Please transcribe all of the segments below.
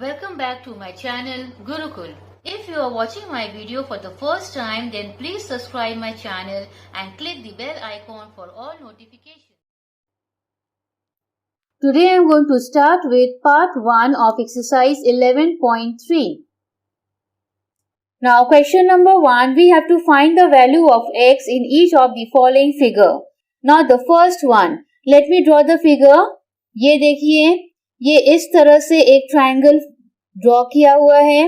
Welcome back to my channel Gurukul. If you are watching my video for the first time, then please subscribe my channel and click the bell icon for all notifications. Today I am going to start with part 1 of exercise 11.3. Now question number 1, we have to find the value of x in each of the following figure. Now the first one, let me draw the figure. ये देखिए, ये इस तरह से एक triangle draw किया हुआ है,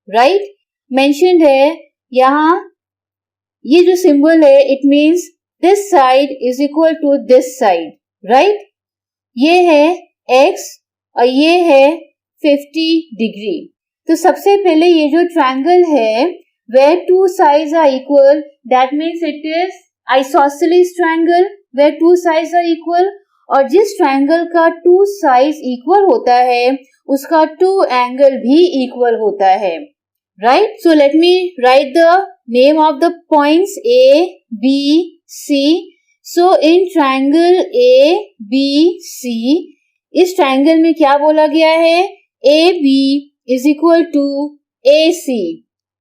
राइट? मेंशन्ड है यहाँ, ये जो सिंबल है it means this side is equal to this side, right? ये है x और ये है 50 डिग्री. तो सबसे पहले ये जो ट्रायंगल है where two sides are equal, that means it is isosceles triangle where two sides are equal. और जिस ट्रायंगल का टू साइड्स इक्वल होता है उसका टू एंगल भी इक्वल होता है, right? So let me right the name of the points A, B, C. So in triangle A, B, C, इस ट्रायंगल में क्या बोला गया है? AB is equal to AC,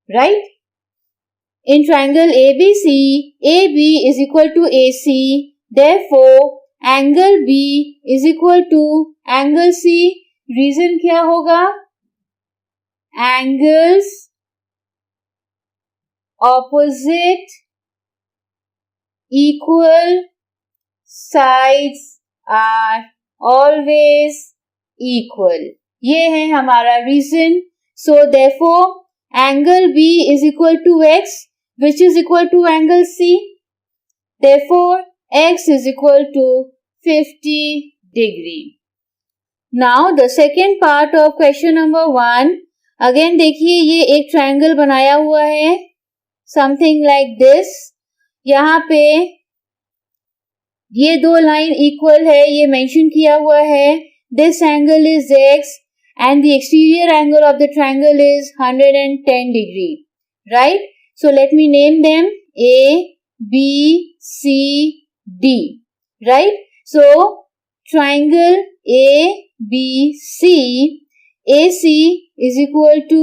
right? In triangle ABC, AB is equal to AC. Therefore, angle B is equal to angle C. Reason क्या होगा? Angles opposite equal sides are always equal. ये है हमारा reason. So therefore, angle B is equal to x, which is equal to angle C. Therefore, x is equal to 50 degree. Now the second part of question number 1. Again देखिए ये एक triangle बनाया हुआ है, something like this. यहाँ पे ये दो लाइन इक्वल है, ये मेंशन किया हुआ है. This angle is x and the exterior angle of the triangle is 110 degree, right? So let me name them A, B, C, D, right? So triangle ABC, AC is equal to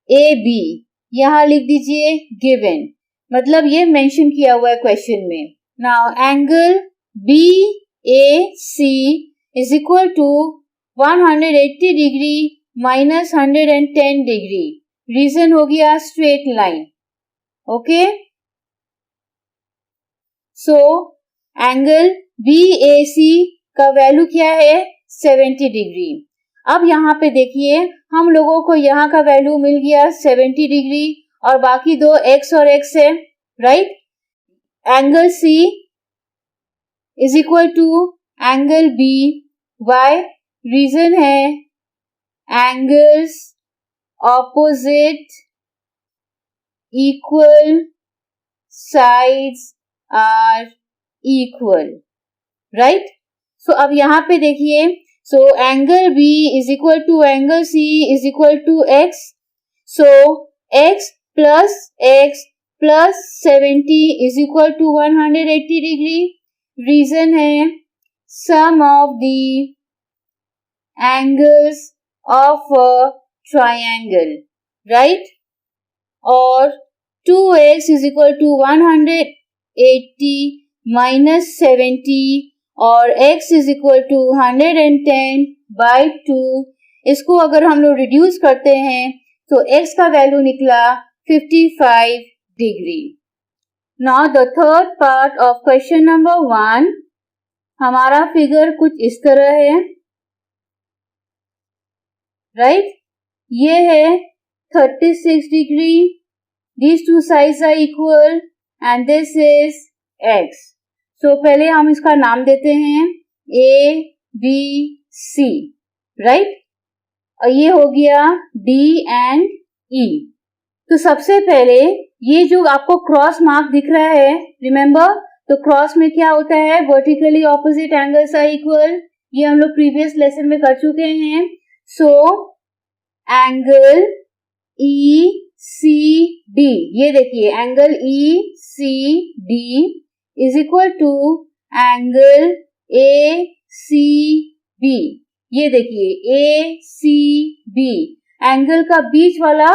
AB. यहाँ लिख दीजिए given, मतलब ये mention किया हुआ है question में. Now angle BAC is equal to 180 degree minus 110 degree. Reason हो गया straight line, okay? So angle BAC का वैल्यू क्या है? 70 डिग्री. अब यहाँ पे देखिए हम लोगों को यहाँ का वैल्यू मिल गया 70 डिग्री और बाकी दो x और x है, right? Angle C is equal to angle B. Why? Reason है angles opposite equal sides are equal, right? So अब यहाँ पे देखिए, so angle B is equal to angle C is equal to x. So x plus 70 is equal to 180 degree. Reason है sum of the angles of a triangle, right? और 2x is equal to 180 minus 70 और x is equal to 110 by 2. इसको अगर हम लोग reduce करते हैं तो x का वैल्यू निकला 55 degree. Now the third part of question number 1. हमारा फिगर कुछ इस तरह है, राइट? ये है 36 degree. These two sides are equal and this is x. So पहले हम इसका नाम देते हैं A, B, C, right? और ये हो गया D and E. तो सबसे पहले ये जो आपको क्रॉस मार्क दिख रहा है, रिमेम्बर, तो क्रॉस में क्या होता है? Vertically opposite angles are equal. ये हम लोग प्रीवियस लेसन में कर चुके हैं. सो एंगल ECD, ये देखिए angle ECD is equal to angle ACB. ये देखिए ACB एंगल का बीच वाला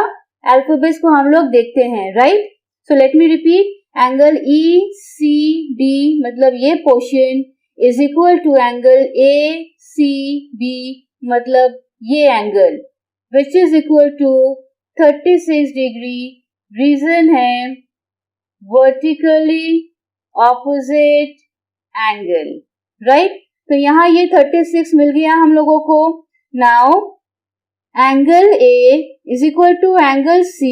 अल्फाबेट्स को हम लोग देखते हैं, right? So let me repeat, angle ECD मतलब ये portion is equal to angle ACB मतलब ये angle, which is equal to 36 degree. Reason है वर्टिकली ऑपोजिट एंगल, राइट? तो यहाँ ये 36 मिल गया हम लोगों को. Now angle A is equal to angle C.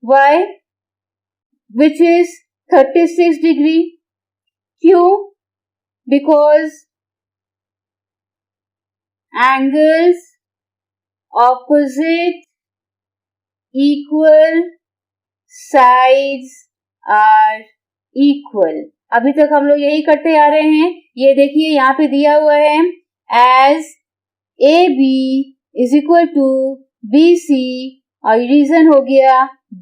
Why? Which is 36 degree. क्यों? Because angles opposite equal sides are equal. अभी तक हम लोग यही करते आ रहे हैं. ये देखिए यहाँ पे दिया हुआ है as AB is equal to BC और रीजन हो गया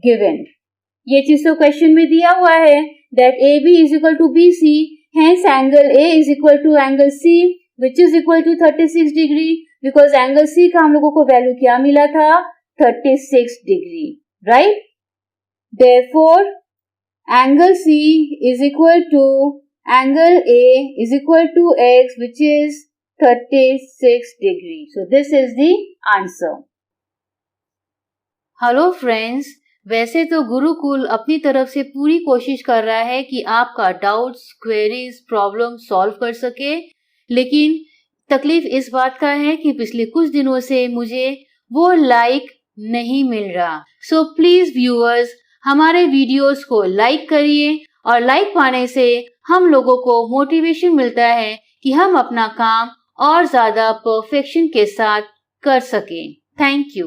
given. ये चीज तो क्वेश्चन में दिया हुआ है that AB is equal to BC, hence angle A is equal to angle C which is equal to 36 degree because angle C का हम लोगों को वैल्यू क्या मिला था? 36 degree, right? Therefore angle C is equal to angle A is equal to X which is 36 degree. So this is the answer. Hello friends, वैसे तो गुरुकुल अपनी तरफ से पूरी कोशिश कर रहा है कि आपका डाउट्स, क्वेरीज, प्रॉब्लम सॉल्व कर सके, लेकिन तकलीफ इस बात का है कि पिछले कुछ दिनों से मुझे वो लाइक नहीं मिल रहा. सो प्लीज व्यूअर्स, हमारे वीडियोस को लाइक करिए और लाइक पाने से हम लोगों को मोटिवेशन मिलता है कि हम अपना काम और ज्यादा परफेक्शन के साथ कर सकें. Thank you.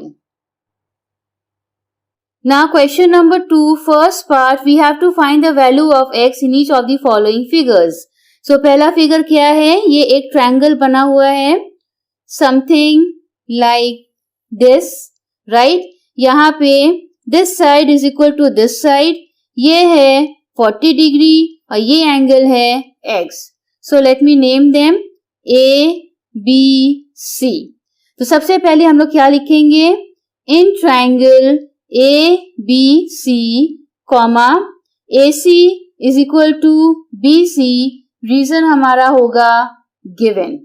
Now question number 2, first part, we have to find the value of x in each of the following figures. So पहला फिगर क्या है? ये एक ट्रायंगल बना हुआ है, something like this, right? यहाँ पे this side is equal to this side, ये है 40 डिग्री और ये एंगल है x. So let me name them A, B, C. तो सबसे पहले हम लोग क्या लिखेंगे? In triangle ABC, comma AC is equal to BC, reason हमारा होगा given,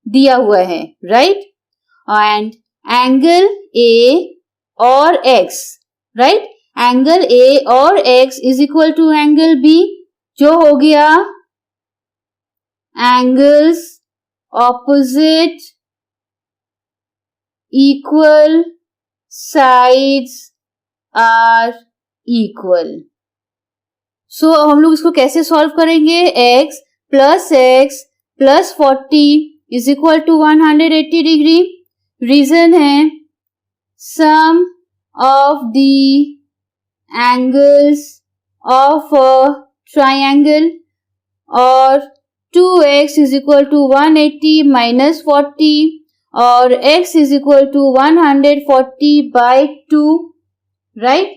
दिया हुआ है, right? And angle A और X, right? Angle A और X is equal to angle B, जो हो गया angles opposite equal sides are equal. So हम लोग इसको कैसे सॉल्व करेंगे? x plus 40 is equal to 180 degree. Reason है sum of the angles of a triangle और 2x is equal to 180 minus 40 और x is equal to 140 by 2, right?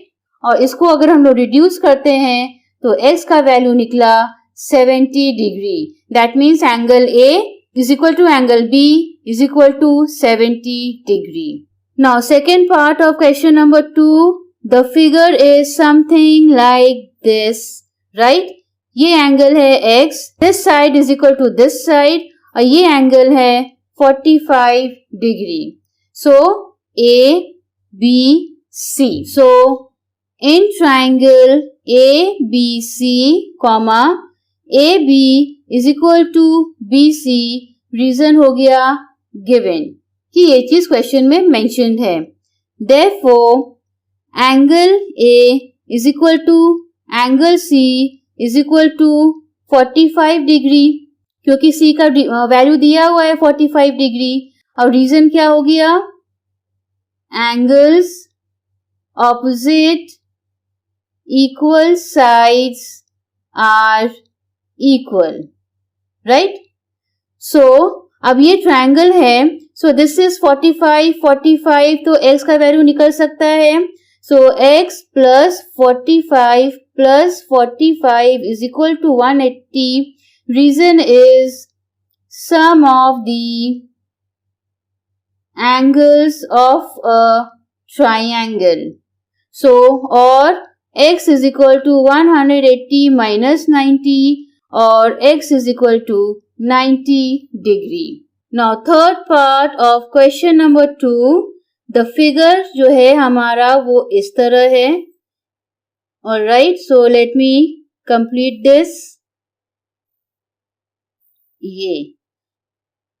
और इसको अगर हम लोग रिड्यूस करते हैं तो x का वैल्यू निकला 70 degree. That means angle A is equal to angle B is equal to 70 degree. Now second part of question number 2, the figure is something like this, right? ये एंगल है x, this side is equal to this side और ये angle है 45 degree. So A, B, C. So in triangle ABC, comma AB is equal to BC, reason हो गया given, कि ये चीज क्वेश्चन में मेंशन्ड है. Therefore angle A is equal to angle C is equal to 45 degree, क्योंकि C का value दिया हुआ है 45 डिग्री और रीजन क्या हो गया? Angles opposite equal sides are equal, right? So अब ये ट्रायंगल है, so this is 45 तो x का वैल्यू निकल सकता है. So x plus 45 is equal to 180. Reason is sum of the angles of a triangle. So, or x is equal to 180 minus 90 or x is equal to 90 degree. Now, third part of question number 2, the figure जो है हमारा वो इस तरह है. Alright, so let me complete this.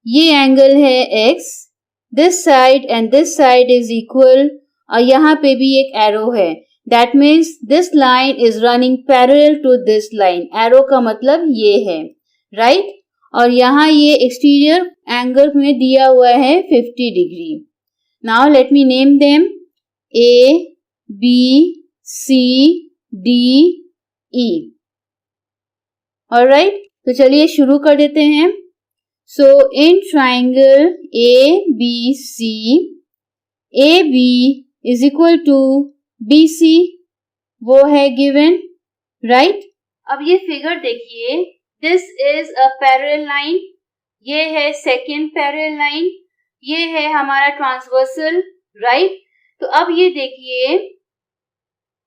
ये angle है x, this side and this side is equal, और यहाँ पे भी एक एरो है. That means this line is running parallel to this line. Arrow का मतलब ये है, right? और यहाँ ये एक्सटीरियर एंगल में दिया हुआ है 50 degree. Now let me name them A, B, C, D, E. Alright, तो चलिए शुरू कर देते हैं. So in triangle ABC, AB is equal to BC, वो है given, right? अब ये फिगर देखिए, this is a parallel line, ये है second parallel line, ये है हमारा ट्रांसवर्सल, right? तो अब ये देखिए,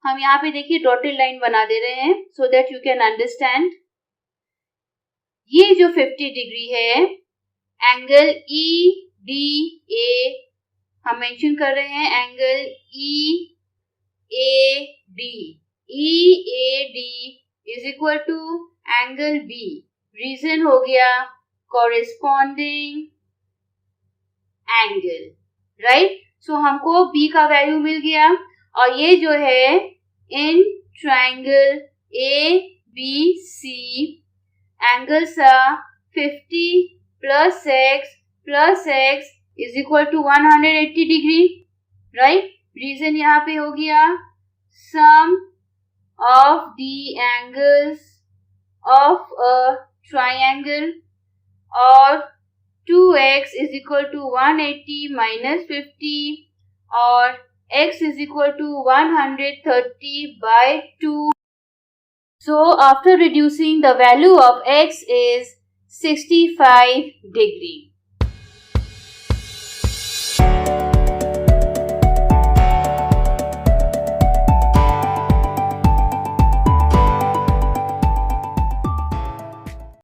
हम यहाँ पे देखिए डॉटेड लाइन बना दे रहे हैं so that you can understand. ये जो 50 डिग्री है, एंगल EDA हम मेंशन कर रहे हैं, angle EAD. EAD is equal to angle B. रीजन हो गया कॉरेस्पॉन्डिंग एंगल, राइट? सो हमको B का वैल्यू मिल गया, और ये जो है in triangle ABC angles are 50 plus x is equal to 180 degree, right? Reason यहाँ पे हो गया sum of the angles of a triangle, और 2x is equal to 180 minus 50, और x is equal to 130 by 2. So after reducing, the value of x is 65 degree.